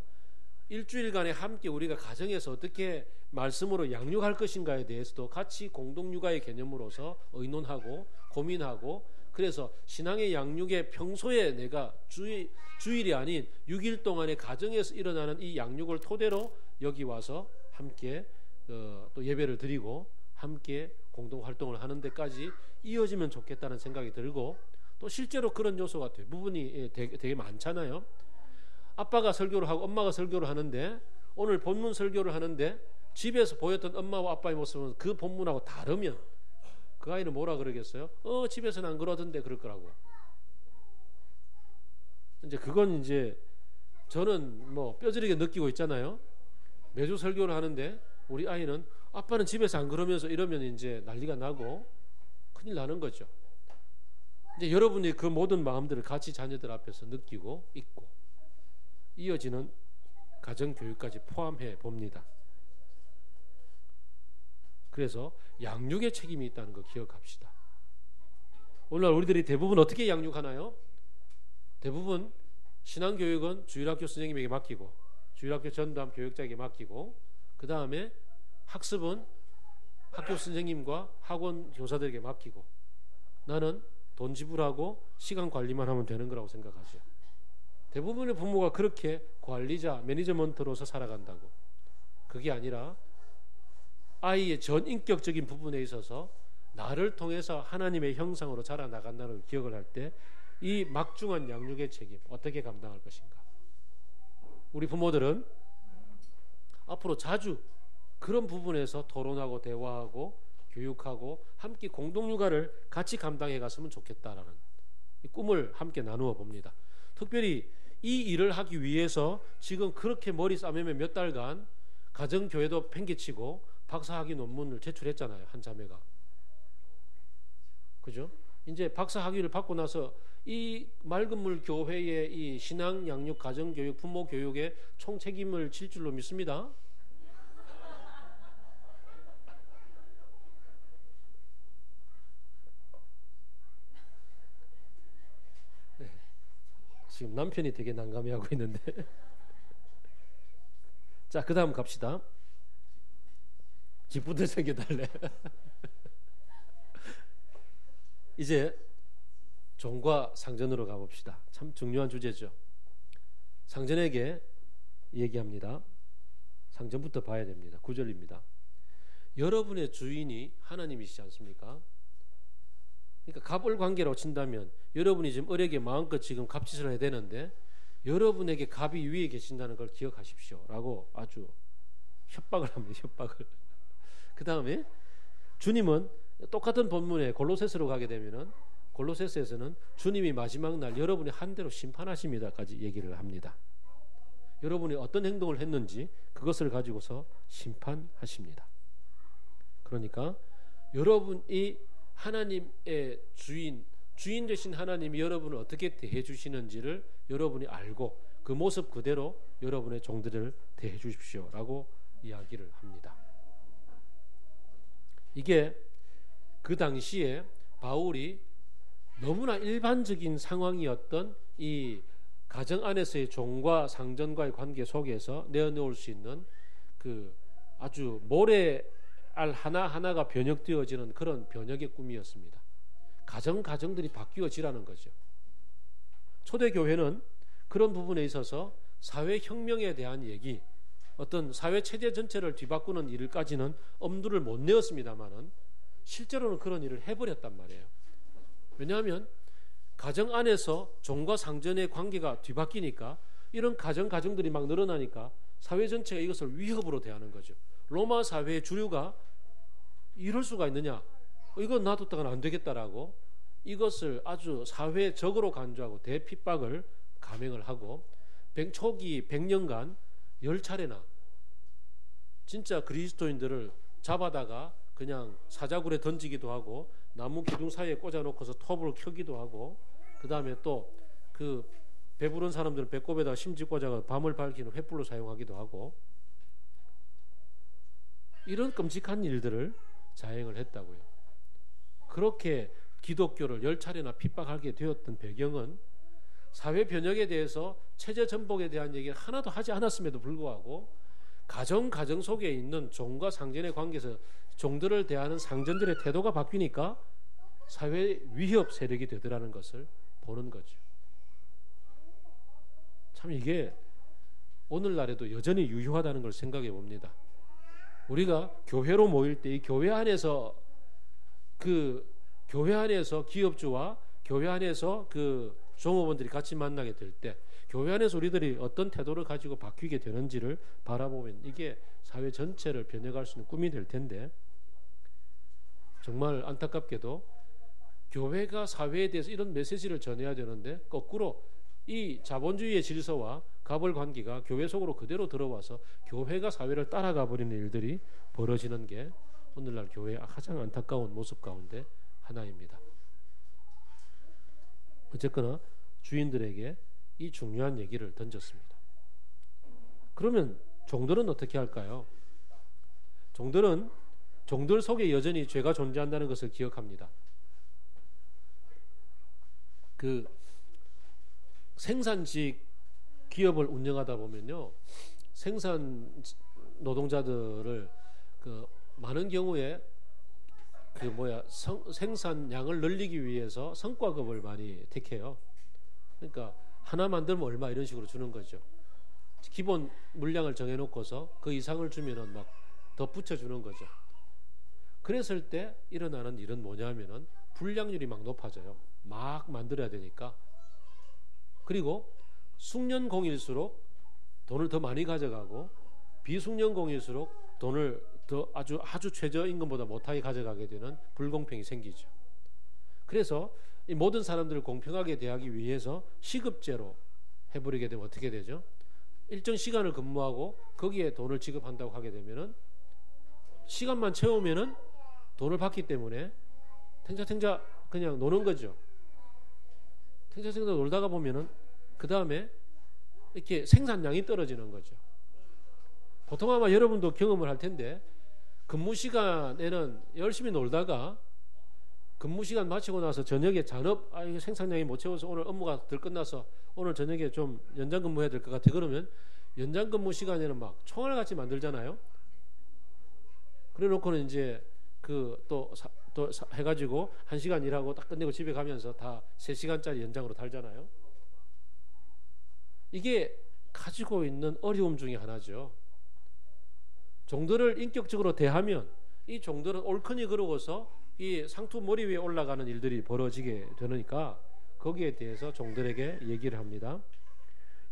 일주일간에 함께 우리가 가정에서 어떻게 말씀으로 양육할 것인가에 대해서도 같이 공동 육아의 개념으로서 의논하고 고민하고, 그래서 신앙의 양육에 평소에 내가 주일이 아닌 6일 동안의 가정에서 일어나는 이 양육을 토대로 여기 와서 함께 또 예배를 드리고 함께 공동 활동을 하는 데까지 이어지면 좋겠다는 생각이 들고, 또 실제로 그런 요소가 대부분이 되게 많잖아요. 아빠가 설교를 하고 엄마가 설교를 하는데, 오늘 본문 설교를 하는데 집에서 보였던 엄마와 아빠의 모습은 그 본문하고 다르면 그 아이는 뭐라 그러겠어요? 집에서는 안 그러던데 그럴 거라고. 이제 그건 이제 저는 뭐 뼈저리게 느끼고 있잖아요. 매주 설교를 하는데 우리 아이는 아빠는 집에서 안 그러면서 이러면 이제 난리가 나고 큰일 나는 거죠. 이제 여러분이 그 모든 마음들을 같이 자녀들 앞에서 느끼고 있고 이어지는 가정교육까지 포함해 봅니다. 그래서 양육의 책임이 있다는 거 기억합시다. 오늘날 우리들이 대부분 어떻게 양육하나요? 대부분 신앙교육은 주일학교 선생님에게 맡기고, 주일학교 전담 교육자에게 맡기고, 그 다음에 학습은 학교 선생님과 학원 교사들에게 맡기고, 나는 돈 지불하고 시간 관리만 하면 되는 거라고 생각하죠. 대부분의 부모가 그렇게 관리자, 매니저먼트로서 살아간다고. 그게 아니라 아이의 전인격적인 부분에 있어서 나를 통해서 하나님의 형상으로 자라나간다는 기억을 할 때 이 막중한 양육의 책임 어떻게 감당할 것인가. 우리 부모들은 앞으로 자주 그런 부분에서 토론하고 대화하고 교육하고 함께 공동육아를 같이 감당해 갔으면 좋겠다라는 꿈을 함께 나누어 봅니다. 특별히 이 일을 하기 위해서 지금 그렇게 머리 싸매며 몇 달간 가정교회도 팽개치고 박사학위 논문을 제출했잖아요. 한 자매가. 그죠? 이제 박사학위를 받고 나서 이 맑은물 교회의 이 신앙 양육, 가정 교육, 부모 교육에 총 책임을 질 줄로 믿습니다. 네. 지금 남편이 되게 난감해하고 있는데. 자, 그 다음 갑시다. 직분들 생겨달래. 이제 종과 상전으로 가봅시다. 참 중요한 주제죠. 상전에게 얘기합니다. 상전부터 봐야 됩니다. 9절입니다. 여러분의 주인이 하나님이시지 않습니까? 그러니까 갑을 관계로 친다면 여러분이 지금 을에게 마음껏 지금 갑짓을 해야 되는데 여러분에게 갑이 위에 계신다는 걸 기억하십시오. 라고 아주 협박을 합니다. 협박을. 그 다음에 주님은 똑같은 본문에 골로새서로 가게 되면은 골로새서에서는 주님이 마지막 날 여러분이 한 대로 심판하십니다까지 얘기를 합니다. 여러분이 어떤 행동을 했는지 그것을 가지고서 심판하십니다. 그러니까 여러분이 하나님의 주인 되신 하나님이 여러분을 어떻게 대해 주시는지를 여러분이 알고 그 모습 그대로 여러분의 종들을 대해 주십시오라고 이야기를 합니다. 이게 그 당시에 바울이 너무나 일반적인 상황이었던 이 가정 안에서의 종과 상전과의 관계 속에서 내어놓을 수 있는 그 아주 모래알 하나하나가 변혁되어지는 그런 변혁의 꿈이었습니다. 가정들이 바뀌어지라는 거죠. 초대교회는 그런 부분에 있어서 사회혁명에 대한 얘기, 어떤 사회체제 전체를 뒤바꾸는 일까지는 엄두를 못 내었습니다만은 실제로는 그런 일을 해버렸단 말이에요. 왜냐하면 가정 안에서 종과 상전의 관계가 뒤바뀌니까 이런 가정들이 막 늘어나니까 사회 전체가 이것을 위협으로 대하는 거죠. 로마 사회의 주류가 이럴 수가 있느냐, 이건 놔뒀다가는 안 되겠다라고 이것을 아주 사회적으로 간주하고 대핍박을 감행을 하고 초기 100년간 10차례나 진짜 그리스도인들을 잡아다가 그냥 사자굴에 던지기도 하고 나무 기둥 사이에 꽂아놓고서 톱을 켜기도 하고 그 다음에 또 그 배부른 사람들은 배꼽에다가 심지 꽂아가 밤을 밝히는 횃불로 사용하기도 하고 이런 끔찍한 일들을 자행을 했다고요. 그렇게 기독교를 10차례나 핍박하게 되었던 배경은 사회 변혁에 대해서 체제 전복에 대한 얘기를 하나도 하지 않았음에도 불구하고 가정 속에 있는 종과 상전의 관계에서 종들을 대하는 상전들의 태도가 바뀌니까 사회 위협 세력이 되더라는 것을 보는 거죠. 참 이게 오늘날에도 여전히 유효하다는 걸 생각해 봅니다. 우리가 교회로 모일 때 이 교회 안에서 기업주와 교회 안에서 그 종업원들이 같이 만나게 될 때 교회 안에서 우리들이 어떤 태도를 가지고 바뀌게 되는지를 바라보면 이게 사회 전체를 변혁할 수 있는 꿈이 될 텐데 정말 안타깝게도 교회가 사회에 대해서 이런 메시지를 전해야 되는데 거꾸로 이 자본주의의 질서와 갑을 관계가 교회 속으로 그대로 들어와서 교회가 사회를 따라가 버리는 일들이 벌어지는 게 오늘날 교회의 가장 안타까운 모습 가운데 하나입니다. 어쨌거나 주인들에게 이 중요한 얘기를 던졌습니다. 그러면 종들은 어떻게 할까요? 종들 속에 여전히 죄가 존재한다는 것을 기억합니다. 그 생산직 기업을 운영하다 보면요, 생산 노동자들을 많은 경우에 생산량을 늘리기 위해서 성과급을 많이 택해요. 그러니까 하나 만들면 얼마 이런 식으로 주는 거죠. 기본 물량을 정해놓고서 그 이상을 주면은 막 더 붙여주는 거죠. 그랬을 때 일어나는 일은 뭐냐면은 불량률이 막 높아져요. 막 만들어야 되니까. 그리고 숙련공일수록 돈을 더 많이 가져가고 비숙련공일수록 돈을 더 아주 최저임금보다 못하게 가져가게 되는 불공평이 생기죠. 그래서 이 모든 사람들을 공평하게 대하기 위해서 시급제로 해버리게 되면 어떻게 되죠? 일정 시간을 근무하고 거기에 돈을 지급한다고 하게 되면은 시간만 채우면은 돈을 받기 때문에 탱자탱자 그냥 노는 거죠. 탱자탱자 놀다가 보면은 그 다음에 이렇게 생산량이 떨어지는 거죠. 보통 아마 여러분도 경험을 할 텐데 근무 시간에는 열심히 놀다가 근무 시간 마치고 나서 저녁에 잔업 이거 생산량이 못 채워서 오늘 업무가 덜 끝나서 오늘 저녁에 좀 연장 근무해야 될 것 같아. 그러면 연장 근무 시간에는 막 총알같이 만들잖아요. 그래 놓고는 이제 또 해가지고 1시간 일하고 딱 끝내고 집에 가면서 다 3시간짜리 연장으로 달잖아요. 이게 가지고 있는 어려움 중에 하나죠. 종들을 인격적으로 대하면 이 종들은 옳거니 그러고서 이 상투 머리 위에 올라가는 일들이 벌어지게 되니까 거기에 대해서 종들에게 얘기를 합니다.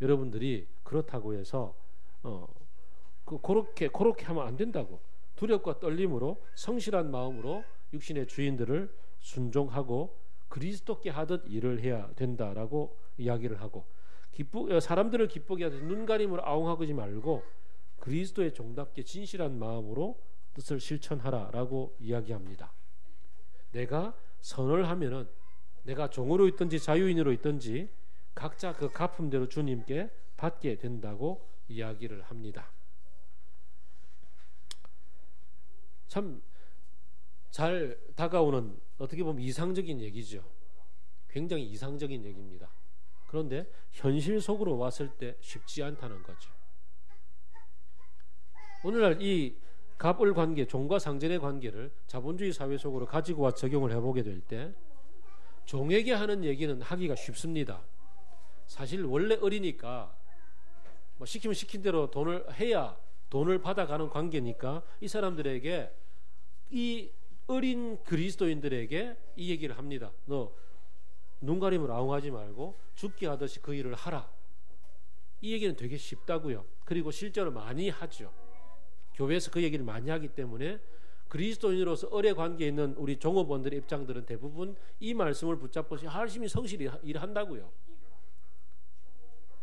여러분들이 그렇다고 해서 그렇게 하면 안 된다고. 두렵과 떨림으로 성실한 마음으로 육신의 주인들을 순종하고 그리스도께 하듯 일을 해야 된다라고 이야기를 하고 사람들을 기쁘게 하듯 눈가림으로 아웅하지 말고 그리스도의 종답게 진실한 마음으로 뜻을 실천하라라고 이야기합니다. 내가 선을 하면은 내가 종으로 있든지 자유인으로 있든지 각자 그 갚음대로 주님께 받게 된다고 이야기를 합니다. 참 잘 다가오는 어떻게 보면 이상적인 얘기죠. 굉장히 이상적인 얘기입니다. 그런데 현실 속으로 왔을 때 쉽지 않다는 거죠. 오늘날 이 갑을 관계, 종과 상전의 관계를 자본주의 사회 속으로 가지고 와 적용을 해보게 될 때 종에게 하는 얘기는 하기가 쉽습니다. 사실 원래 어리니까 뭐 시키면 시킨 대로 돈을 해야 돈을 받아가는 관계니까 이 사람들에게 이 어린 그리스도인들에게 이 얘기를 합니다. 너 눈가림을 아웅하지 말고 죽게 하듯이 그 일을 하라. 이 얘기는 되게 쉽다고요. 그리고 실제로 많이 하죠. 교회에서 그 얘기를 많이 하기 때문에 그리스도인으로서 어뢰 관계에 있는 우리 종업원들의 입장들은 대부분 이 말씀을 붙잡고 열심히 성실히 일한다고요.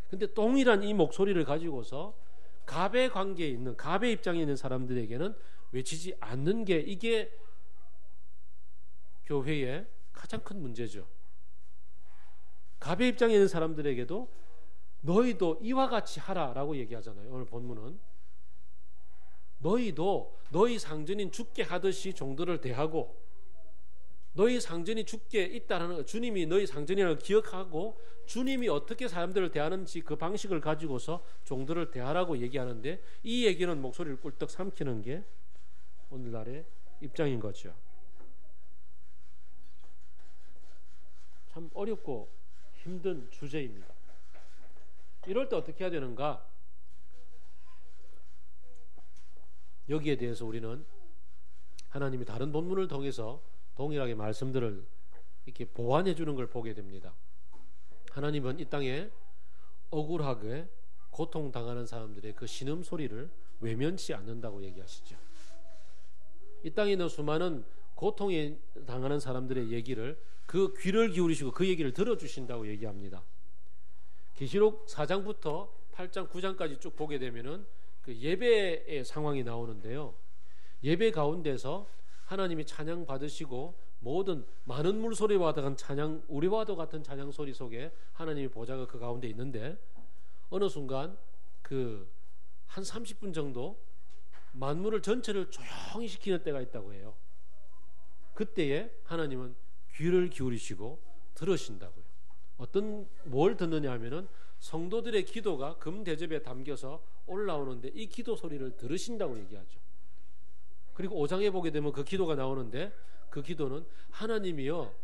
근데 동일한 이 목소리를 가지고서 갑의 관계에 있는 갑의 입장에 있는 사람들에게는 외치지 않는 게 이게 교회의 가장 큰 문제죠. 갑의 입장에 있는 사람들에게도 너희도 이와 같이 하라라고 얘기하잖아요. 오늘 본문은 너희도 너희 상전인 죽게 하듯이 종들을 대하고 너희 상전이 죽게 있다는 주님이 너희 상전이라는 걸 기억하고 주님이 어떻게 사람들을 대하는지 그 방식을 가지고서 종들을 대하라고 얘기하는데 이 얘기는 목소리를 꿀떡 삼키는 게 오늘날의 입장인 거죠. 참 어렵고 힘든 주제입니다. 이럴 때 어떻게 해야 되는가? 여기에 대해서 우리는 하나님이 다른 본문을 통해서 동일하게 말씀들을 이렇게 보완해 주는 걸 보게 됩니다. 하나님은 이 땅에 억울하게 고통당하는 사람들의 그 신음소리를 외면치 않는다고 얘기하시죠. 이 땅에 있는 수많은 고통에 당하는 사람들의 얘기를 그 귀를 기울이시고 그 얘기를 들어주신다고 얘기합니다. 계시록 4장부터 8장, 9장까지 쭉 보게 되면은 그 예배의 상황이 나오는데요. 예배 가운데서 하나님이 찬양 받으시고 모든 많은 물소리와 같은 찬양, 우리와도 같은 찬양 소리 속에 하나님의 보좌가 그 가운데 있는데 어느 순간 그 한 30분 정도 만물을 전체를 조용히 시키는 때가 있다고 해요. 그때에 하나님은 귀를 기울이시고 들으신다고요. 뭘 듣느냐 하면은 성도들의 기도가 금대접에 담겨서 올라오는데 이 기도 소리를 들으신다고 얘기하죠. 그리고 5장에 보게 되면 그 기도가 나오는데 그 기도는 하나님이여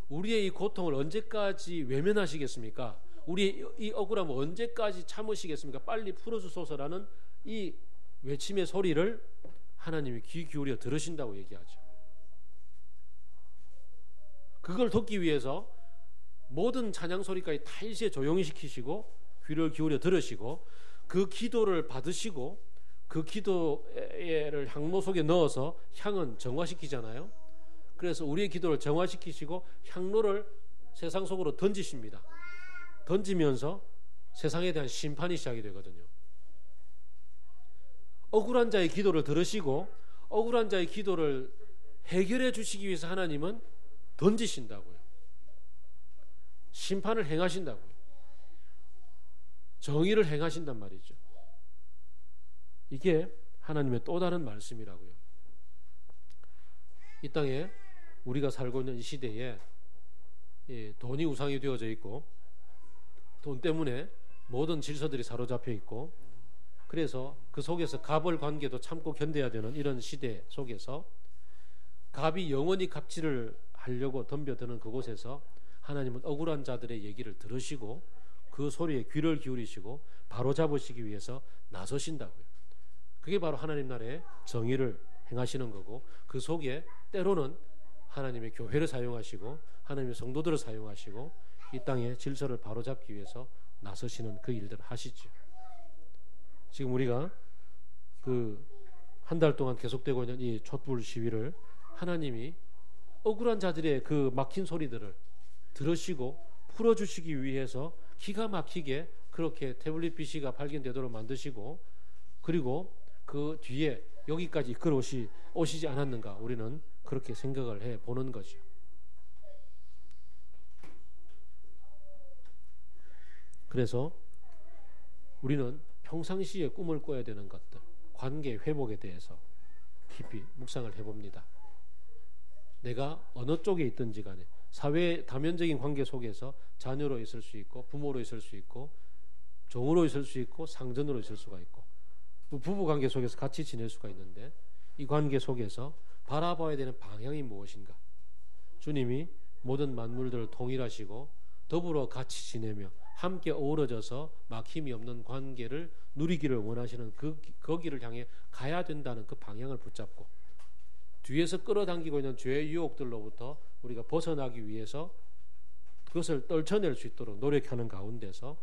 우리의 이 고통을 언제까지 외면하시겠습니까? 우리의 이 억울함을 언제까지 참으시겠습니까? 빨리 풀어주소서라는 이 외침의 소리를 하나님이 귀 기울여 들으신다고 얘기하죠. 그걸 듣기 위해서 모든 찬양 소리까지 다 일시에 조용히 시키시고 귀를 기울여 들으시고 그 기도를 받으시고 그 기도를 향로 속에 넣어서 향은 정화시키잖아요. 그래서 우리의 기도를 정화시키시고 향로를 세상 속으로 던지십니다. 던지면서 세상에 대한 심판이 시작이 되거든요. 억울한 자의 기도를 들으시고 억울한 자의 기도를 해결해 주시기 위해서 하나님은 던지신다고요. 심판을 행하신다고요. 정의를 행하신단 말이죠. 이게 하나님의 또 다른 말씀이라고요. 이 땅에 우리가 살고 있는 이 시대에 돈이 우상이 되어져 있고 돈 때문에 모든 질서들이 사로잡혀 있고 그래서 그 속에서 갑을 관계도 참고 견뎌야 되는 이런 시대 속에서 갑이 영원히 갑질을 하려고 덤벼드는 그곳에서 하나님은 억울한 자들의 얘기를 들으시고 그 소리에 귀를 기울이시고 바로잡으시기 위해서 나서신다고요. 그게 바로 하나님 나라의 정의를 행하시는 거고 그 속에 때로는 하나님의 교회를 사용하시고 하나님의 성도들을 사용하시고 이 땅의 질서를 바로잡기 위해서 나서시는 그 일들을 하시죠. 지금 우리가 그 한 달 동안 계속되고 있는 이 촛불 시위를 하나님이 억울한 자들의 그 막힌 소리들을 들으시고 풀어주시기 위해서 기가 막히게 그렇게 태블릿 PC가 발견되도록 만드시고 그리고 그 뒤에 여기까지 이끌어 오시지 않았는가 우리는 그렇게 생각을 해 보는 거죠. 그래서 우리는 평상시에 꿈을 꿔야 되는 것들, 관계 회복에 대해서 깊이 묵상을 해봅니다. 내가 어느 쪽에 있든지 간에 사회의 다면적인 관계 속에서 자녀로 있을 수 있고 부모로 있을 수 있고 종으로 있을 수 있고 상전으로 있을 수가 있고 부부관계 속에서 같이 지낼 수가 있는데 이 관계 속에서 바라봐야 되는 방향이 무엇인가? 주님이 모든 만물들을 통일하시고 더불어 같이 지내며 함께 어우러져서 막힘이 없는 관계를 누리기를 원하시는 거기를 향해 가야 된다는 그 방향을 붙잡고 뒤에서 끌어당기고 있는 죄의 유혹들로부터 우리가 벗어나기 위해서 그것을 떨쳐낼 수 있도록 노력하는 가운데서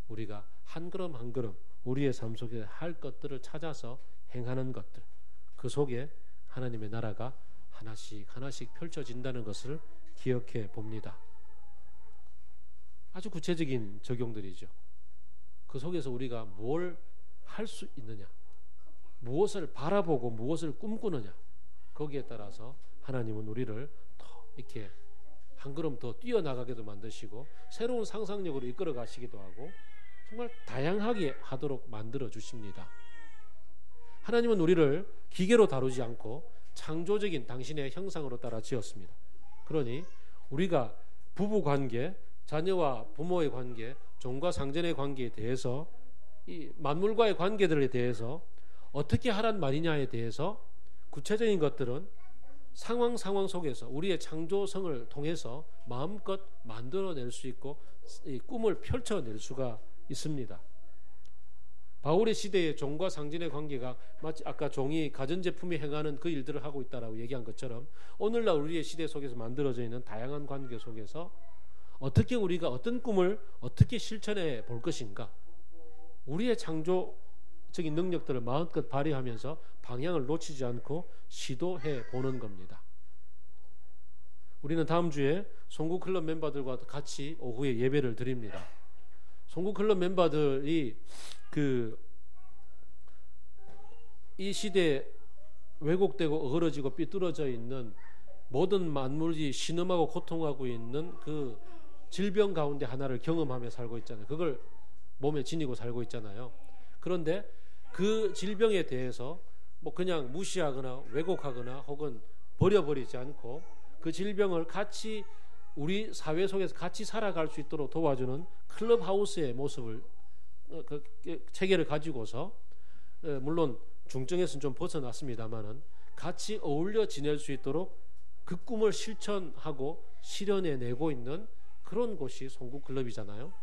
우리가 한 걸음 한 걸음 우리의 삶 속에 할 것들을 찾아서 행하는 것들 그 속에 하나님의 나라가 하나씩 하나씩 펼쳐진다는 것을 기억해 봅니다. 아주 구체적인 적용들이죠. 그 속에서 우리가 뭘 할 수 있느냐, 무엇을 바라보고 무엇을 꿈꾸느냐, 거기에 따라서 하나님은 우리를 더 이렇게 한 걸음 더 뛰어나가게도 만드시고 새로운 상상력으로 이끌어 가시기도 하고 정말 다양하게 하도록 만들어 주십니다. 하나님은 우리를 기계로 다루지 않고 창조적인 당신의 형상으로 따라 지었습니다. 그러니 우리가 부부관계, 자녀와 부모의 관계, 종과 상전의 관계에 대해서 이 만물과의 관계들에 대해서 어떻게 하란 말이냐에 대해서 구체적인 것들은 상황 속에서 우리의 창조성을 통해서 마음껏 만들어낼 수 있고 이 꿈을 펼쳐낼 수가 있습니다. 바울의 시대의 종과 상전의 관계가 마치 아까 종이 가전제품이 행하는 그 일들을 하고 있다라고 얘기한 것처럼 오늘날 우리의 시대 속에서 만들어져 있는 다양한 관계 속에서 어떻게 우리가 어떤 꿈을 어떻게 실천해 볼 것인가, 우리의 창조적인 능력들을 마음껏 발휘하면서 방향을 놓치지 않고 시도해 보는 겁니다. 우리는 다음 주에 송구클럽 멤버들과 같이 오후에 예배를 드립니다. 송구클럽 멤버들이 이 시대에 왜곡되고 어그러지고 삐뚤어져 있는 모든 만물이 신음하고 고통하고 있는 그 질병 가운데 하나를 경험하며 살고 있잖아요. 그걸 몸에 지니고 살고 있잖아요. 그런데 그 질병에 대해서 뭐 그냥 무시하거나 왜곡하거나 혹은 버려버리지 않고 그 질병을 같이 우리 사회 속에서 같이 살아갈 수 있도록 도와주는 클럽하우스의 모습을 그 체계를 가지고서 물론 중증에서는 좀 벗어났습니다만은 같이 어울려 지낼 수 있도록 그 꿈을 실천하고 실현해내고 있는 그런 곳이 송구클럽이잖아요.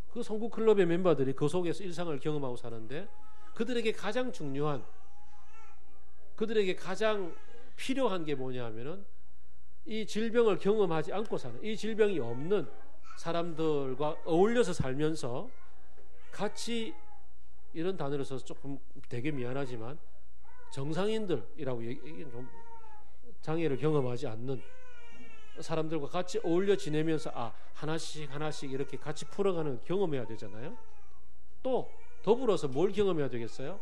그 송구클럽의 멤버들이 그 속에서 일상을 경험하고 사는데 그들에게 가장 중요한, 그들에게 가장 필요한 게 뭐냐 하면은 이 질병을 경험하지 않고 사는, 이 질병이 없는 사람들과 어울려서 살면서 같이, 이런 단어를 써서 조금 되게 미안하지만 정상인들이라고 얘기는 좀 장애를 경험하지 않는 사람들과 같이 어울려 지내면서 하나씩 이렇게 같이 풀어가는 경험해야 되잖아요. 또 더불어서 뭘 경험해야 되겠어요?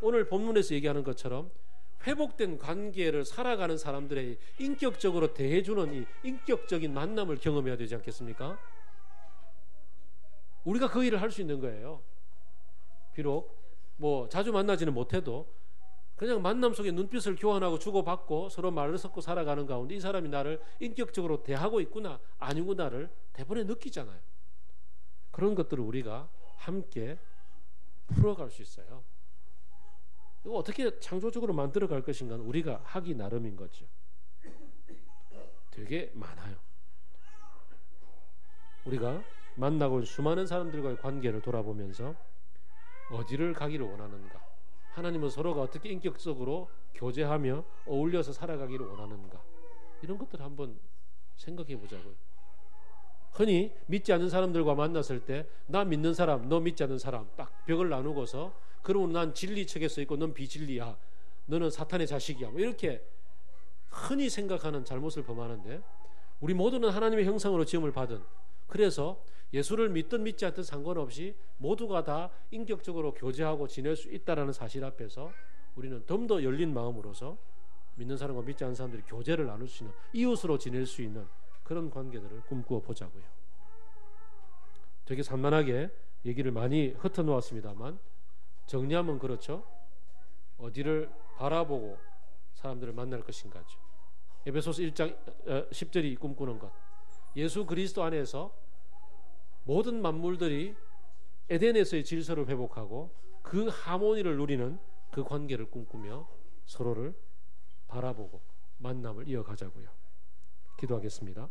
오늘 본문에서 얘기하는 것처럼 회복된 관계를 살아가는 사람들의 인격적으로 대해주는 이 인격적인 만남을 경험해야 되지 않겠습니까? 우리가 그 일을 할 수 있는 거예요. 비록 뭐 자주 만나지는 못해도 그냥 만남 속에 눈빛을 교환하고 주고받고 서로 말을 섞고 살아가는 가운데 이 사람이 나를 인격적으로 대하고 있구나 아니구나를 대번에 느끼잖아요. 그런 것들을 우리가 함께 풀어갈 수 있어요. 이거 어떻게 창조적으로 만들어갈 것인가는 우리가 하기 나름인 거죠. 되게 많아요. 우리가 만나고 있는 수많은 사람들과의 관계를 돌아보면서 어디를 가기를 원하는가, 하나님은 서로가 어떻게 인격적으로 교제하며 어울려서 살아가기를 원하는가, 이런 것들을 한번 생각해 보자고요. 흔히 믿지 않는 사람들과 만났을 때 나 믿는 사람, 너 믿지 않는 사람 딱 벽을 나누고서 그러면 난 진리 책에 써 있고 넌 비진리야, 너는 사탄의 자식이야, 뭐 이렇게 흔히 생각하는 잘못을 범하는데, 우리 모두는 하나님의 형상으로 지음을 받은, 그래서 예수를 믿든 믿지 않든 상관없이 모두가 다 인격적으로 교제하고 지낼 수 있다는 사실 앞에서 우리는 좀 더 열린 마음으로서 믿는 사람과 믿지 않는 사람들이 교제를 나눌 수 있는, 이웃으로 지낼 수 있는 그런 관계들을 꿈꾸어 보자고요. 되게 산만하게 얘기를 많이 흩어놓았습니다만 정리하면 그렇죠. 어디를 바라보고 사람들을 만날 것인가죠. 에베소서 1장 10절이 꿈꾸는 것, 예수 그리스도 안에서 모든 만물들이 에덴에서의 질서를 회복하고 그 하모니를 누리는 그 관계를 꿈꾸며 서로를 바라보고 만남을 이어가자고요. 기도하겠습니다.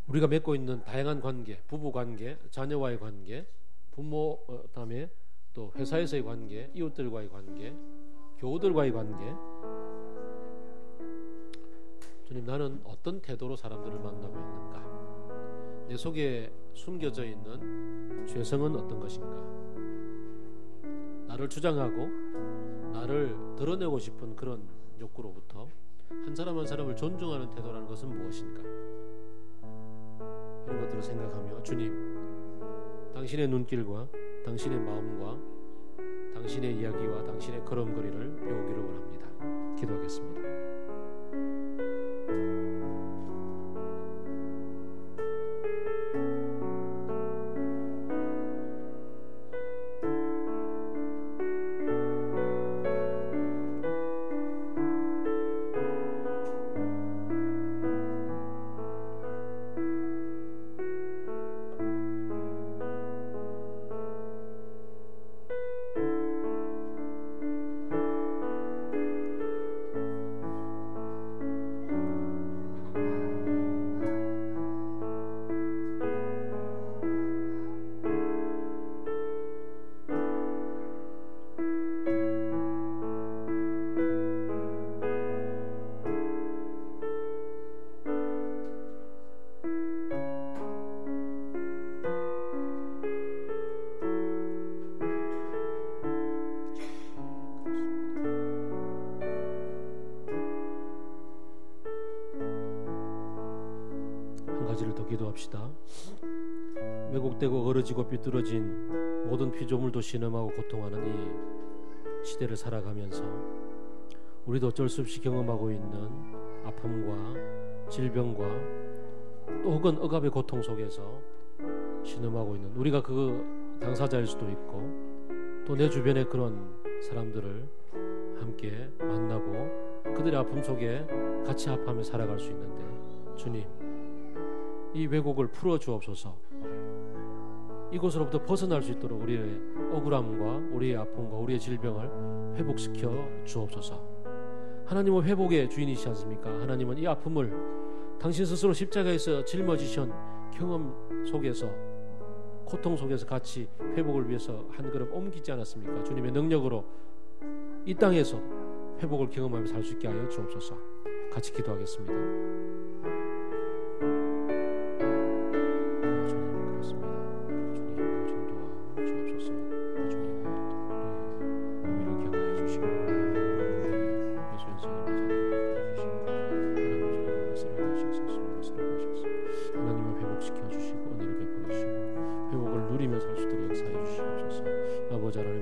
우리가 맺고 있는 다양한 관계, 부부 관계, 자녀와의 관계, 부모 다음에 또 회사에서의 관계, 이웃들과의 관계, 교우들과의 관계, 주님, 나는 어떤 태도로 사람들을 만나고 있는가? 내 속에 숨겨져 있는 죄성은 어떤 것인가? 나를 주장하고 나를 드러내고 싶은 그런 욕구로부터 한 사람 한 사람을 존중하는 태도라는 것은 무엇인가? 이런 것들을 생각하며 주님, 당신의 눈길과 당신의 마음과 당신의 이야기와 당신의 걸음걸이를 배우기를 원합니다. 기도하겠습니다. 기도합시다. 왜곡되고 얼어지고 삐뚤어진 모든 피조물도 신음하고 고통하는 이 시대를 살아가면서 우리도 어쩔 수 없이 경험하고 있는 아픔과 질병과 또 혹은 억압의 고통 속에서 신음하고 있는 우리가 그 당사자일 수도 있고 또 내 주변에 그런 사람들을 함께 만나고 그들의 아픔 속에 같이 합하며 살아갈 수 있는데, 주님, 이 왜곡을 풀어 주옵소서. 이곳으로부터 벗어날 수 있도록 우리의 억울함과 우리의 아픔과 우리의 질병을 회복시켜 주옵소서. 하나님은 회복의 주인이시지 않습니까? 하나님은 이 아픔을 당신 스스로 십자가에서 짊어지신 경험 속에서, 고통 속에서 같이 회복을 위해서 한 걸음 옮기지 않았습니까? 주님의 능력으로 이 땅에서 회복을 경험하며 살 수 있게 하여 주옵소서. 같이 기도하겠습니다. 하나님을 회복시켜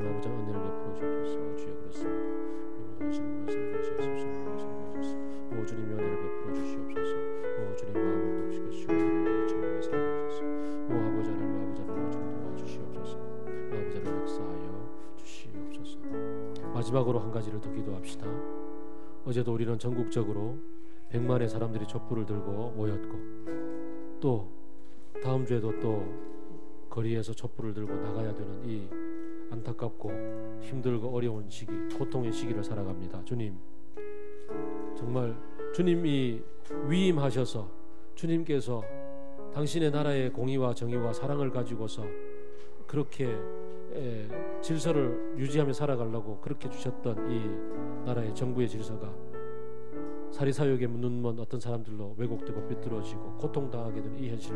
하나님 아버지 은혜를 베풀어 주옵소서. 주여 그렇습니다. 당신을 살려주시옵소서. 오 주님 은혜를 베풀어 주시옵소서. 오 주님 마음을 높이시고 은혜를 주님의 살려주소서. 오 아버지 하나님 아버지 하나님 도와주시옵소서. 아버지 하나님 역사하여 주시옵소서. 마지막으로 한 가지를 더 기도합시다. 어제도 우리는 전국적으로 100만의 사람들이 촛불을 들고 모였고, 또 다음 주에도 또 거리에서 촛불을 들고 나가야 되는 이 안타깝고 힘들고 어려운 시기, 고통의 시기를 살아갑니다. 주님, 정말 주님이 위임하셔서 주님께서 당신의 나라의 공의와 정의와 사랑을 가지고서 그렇게 질서를 유지하며 살아가려고 그렇게 주셨던 이 나라의 정부의 질서가 사리사욕에 눈먼 어떤 사람들로 왜곡되고 삐뚤어지고 고통당하게 되는 이 현실,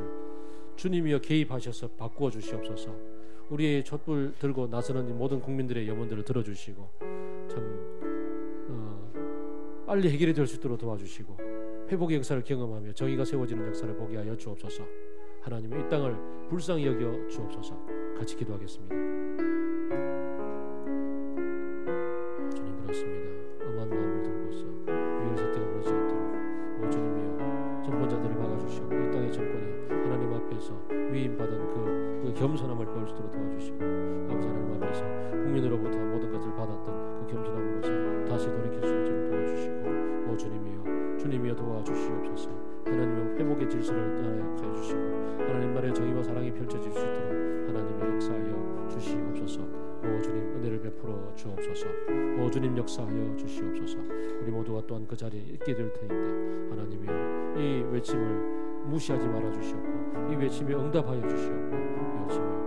주님이여 개입하셔서 바꾸어 주시옵소서. 우리의 촛불 들고 나서는 이 모든 국민들의 염원들을 들어주시고 참 빨리 해결이 될 수 있도록 도와주시고 회복의 역사를 경험하며 정의가 세워지는 역사를 보게 하여 주옵소서. 하나님의 이 땅을 불쌍히 여겨 주옵소서. 같이 기도하겠습니다. 주님 그렇습니다. 엄한 마음을 들고서 위헌 사태가 벌어지지 않도록 오 주님이여 정권자들을 막아주시고 이 땅의 정권이 하나님 앞에서 위임받은 그 겸손함을 배울 수 있도록 도와주시고 아버지 하나님 앞에서 국민으로부터 모든 것을 받았던 그 겸손함으로서 다시 돌이킬 수 있도록 도와주시고 오 주님이여 도와주시옵소서. 하나님의 회복의 질서를 하여 주시고 하나님 나라의 정의와 사랑이 펼쳐질 수 있도록 하나님의 역사하여 주시옵소서. 오 주님 은혜를 베풀어 주옵소서. 오 주님 역사하여 주시옵소서. 우리 모두가 또한 그 자리에 있게 될 터인데 하나님이여 이 외침을 무시하지 말아 주시옵고 이 외침에 응답하여 주시옵고 이 외침을